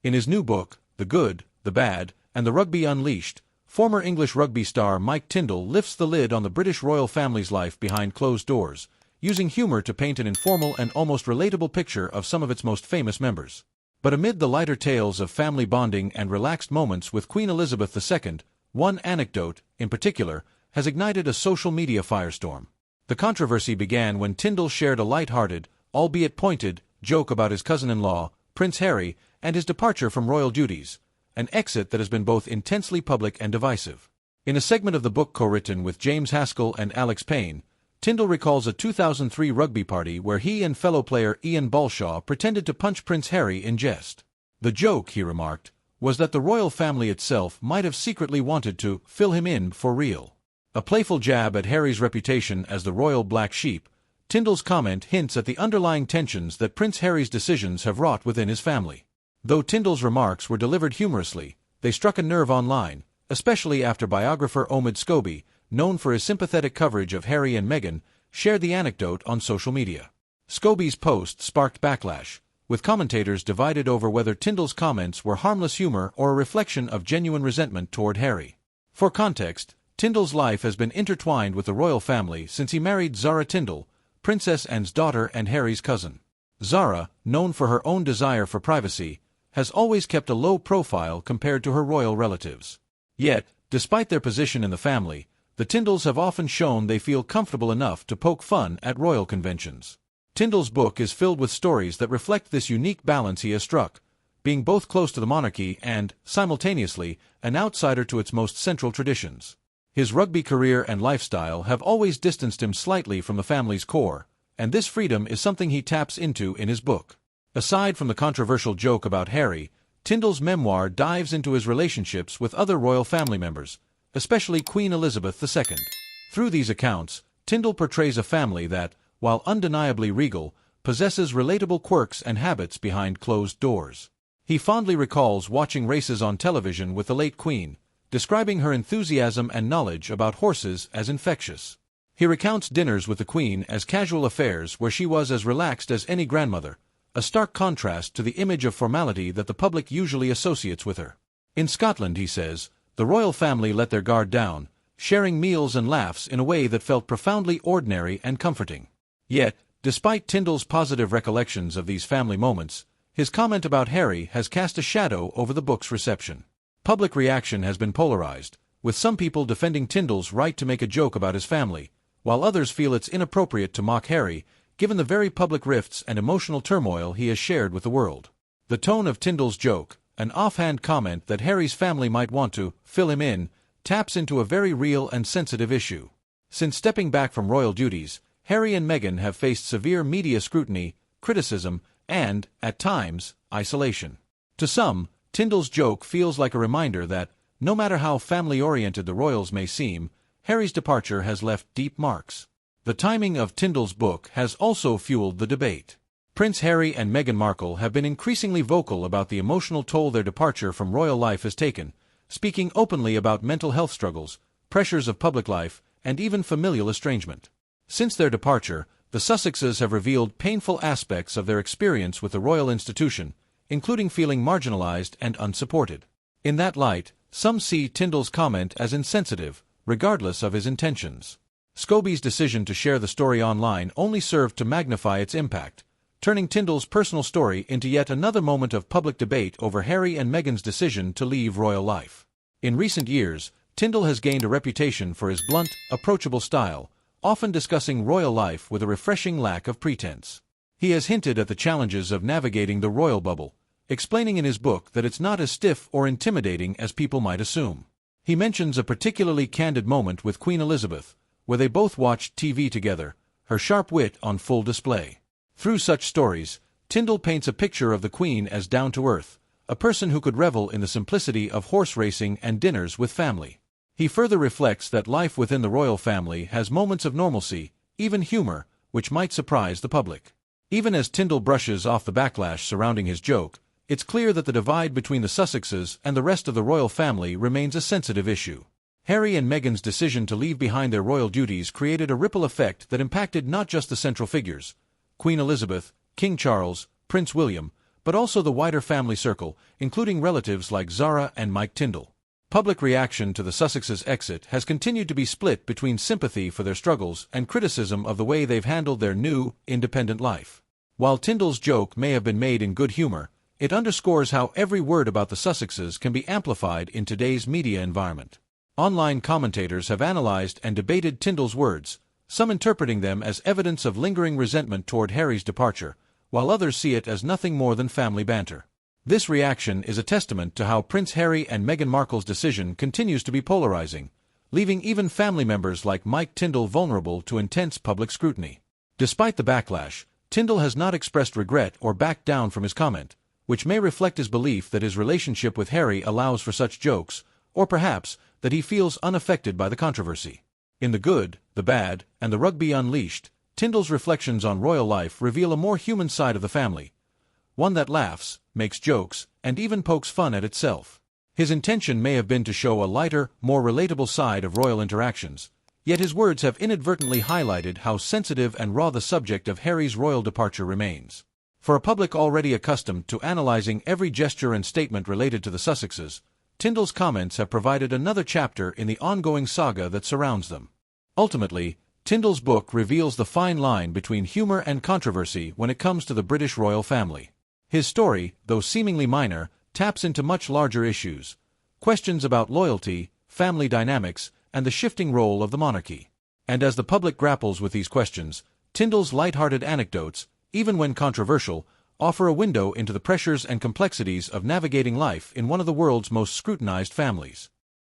In his new book, The Good, the Bad, and the Rugby Unleashed, former English rugby star Mike Tindall lifts the lid on the British royal family's life behind closed doors, using humor to paint an informal and almost relatable picture of some of its most famous members. But amid the lighter tales of family bonding and relaxed moments with Queen Elizabeth II, one anecdote, in particular, has ignited a social media firestorm. The controversy began when Tindall shared a light-hearted, albeit pointed, joke about his cousin-in-law, Prince Harry, and his departure from royal duties, an exit that has been both intensely public and divisive. In a segment of the book co-written with James Haskell and Alex Payne, Tindall recalls a 2003 rugby party where he and fellow player Ian Balshaw pretended to punch Prince Harry in jest. The joke, he remarked, was that the royal family itself might have secretly wanted to fill him in for real. A playful jab at Harry's reputation as the royal black sheep, Tindall's comment hints at the underlying tensions that Prince Harry's decisions have wrought within his family. Though Tindall's remarks were delivered humorously, they struck a nerve online, especially after biographer Omid Scobie, known for his sympathetic coverage of Harry and Meghan, shared the anecdote on social media. Scobie's post sparked backlash, with commentators divided over whether Tindall's comments were harmless humor or a reflection of genuine resentment toward Harry. For context, Tindall's life has been intertwined with the royal family since he married Zara Tindall, Princess Anne's daughter and Harry's cousin. Zara, known for her own desire for privacy, has always kept a low profile compared to her royal relatives. Yet, despite their position in the family, the Tindalls have often shown they feel comfortable enough to poke fun at royal conventions. Tindall's book is filled with stories that reflect this unique balance he has struck, being both close to the monarchy and, simultaneously, an outsider to its most central traditions. His rugby career and lifestyle have always distanced him slightly from the family's core, and this freedom is something he taps into in his book. Aside from the controversial joke about Harry, Tindall's memoir dives into his relationships with other royal family members, especially Queen Elizabeth II. Through these accounts, Tindall portrays a family that, while undeniably regal, possesses relatable quirks and habits behind closed doors. He fondly recalls watching races on television with the late Queen, describing her enthusiasm and knowledge about horses as infectious. He recounts dinners with the Queen as casual affairs where she was as relaxed as any grandmother, a stark contrast to the image of formality that the public usually associates with her. In Scotland, he says, the royal family let their guard down, sharing meals and laughs in a way that felt profoundly ordinary and comforting. Yet, despite Tindall's positive recollections of these family moments, his comment about Harry has cast a shadow over the book's reception. Public reaction has been polarized, with some people defending Tindall's right to make a joke about his family, while others feel it's inappropriate to mock Harry, given the very public rifts and emotional turmoil he has shared with the world. The tone of Tindall's joke, an offhand comment that Harry's family might want to fill him in, taps into a very real and sensitive issue. Since stepping back from royal duties, Harry and Meghan have faced severe media scrutiny, criticism, and, at times, isolation. To some, Tindall's joke feels like a reminder that, no matter how family-oriented the royals may seem, Harry's departure has left deep marks. The timing of Tindall's book has also fueled the debate. Prince Harry and Meghan Markle have been increasingly vocal about the emotional toll their departure from royal life has taken, speaking openly about mental health struggles, pressures of public life, and even familial estrangement. Since their departure, the Sussexes have revealed painful aspects of their experience with the royal institution, including feeling marginalized and unsupported. In that light, some see Tindall's comment as insensitive, regardless of his intentions. Scobie's decision to share the story online only served to magnify its impact, turning Tindall's personal story into yet another moment of public debate over Harry and Meghan's decision to leave royal life. In recent years, Tindall has gained a reputation for his blunt, approachable style, often discussing royal life with a refreshing lack of pretense. He has hinted at the challenges of navigating the royal bubble, explaining in his book that it's not as stiff or intimidating as people might assume. He mentions a particularly candid moment with Queen Elizabeth, where they both watched TV together, her sharp wit on full display. Through such stories, Tindall paints a picture of the Queen as down-to-earth, a person who could revel in the simplicity of horse racing and dinners with family. He further reflects that life within the royal family has moments of normalcy, even humor, which might surprise the public. Even as Tindall brushes off the backlash surrounding his joke, it's clear that the divide between the Sussexes and the rest of the royal family remains a sensitive issue. Harry and Meghan's decision to leave behind their royal duties created a ripple effect that impacted not just the central figures, Queen Elizabeth, King Charles, Prince William, but also the wider family circle, including relatives like Zara and Mike Tindall. Public reaction to the Sussexes' exit has continued to be split between sympathy for their struggles and criticism of the way they've handled their new, independent life. While Tindall's joke may have been made in good humor, it underscores how every word about the Sussexes can be amplified in today's media environment. Online commentators have analyzed and debated Tindall's words, some interpreting them as evidence of lingering resentment toward Harry's departure, while others see it as nothing more than family banter. This reaction is a testament to how Prince Harry and Meghan Markle's decision continues to be polarizing, leaving even family members like Mike Tindall vulnerable to intense public scrutiny. Despite the backlash, Tindall has not expressed regret or backed down from his comment, which may reflect his belief that his relationship with Harry allows for such jokes, or perhaps that he feels unaffected by the controversy. In The Good, the Bad, and the Rugby Unleashed, Tindall's reflections on royal life reveal a more human side of the family, one that laughs, makes jokes, and even pokes fun at itself. His intention may have been to show a lighter, more relatable side of royal interactions, yet his words have inadvertently highlighted how sensitive and raw the subject of Harry's royal departure remains. For a public already accustomed to analyzing every gesture and statement related to the Sussexes, Tindall's comments have provided another chapter in the ongoing saga that surrounds them. Ultimately, Tindall's book reveals the fine line between humor and controversy when it comes to the British royal family. His story, though seemingly minor, taps into much larger issues, questions about loyalty, family dynamics, and the shifting role of the monarchy. And as the public grapples with these questions, Tindall's light-hearted anecdotes, even when controversial, offer a window into the pressures and complexities of navigating life in one of the world's most scrutinized families.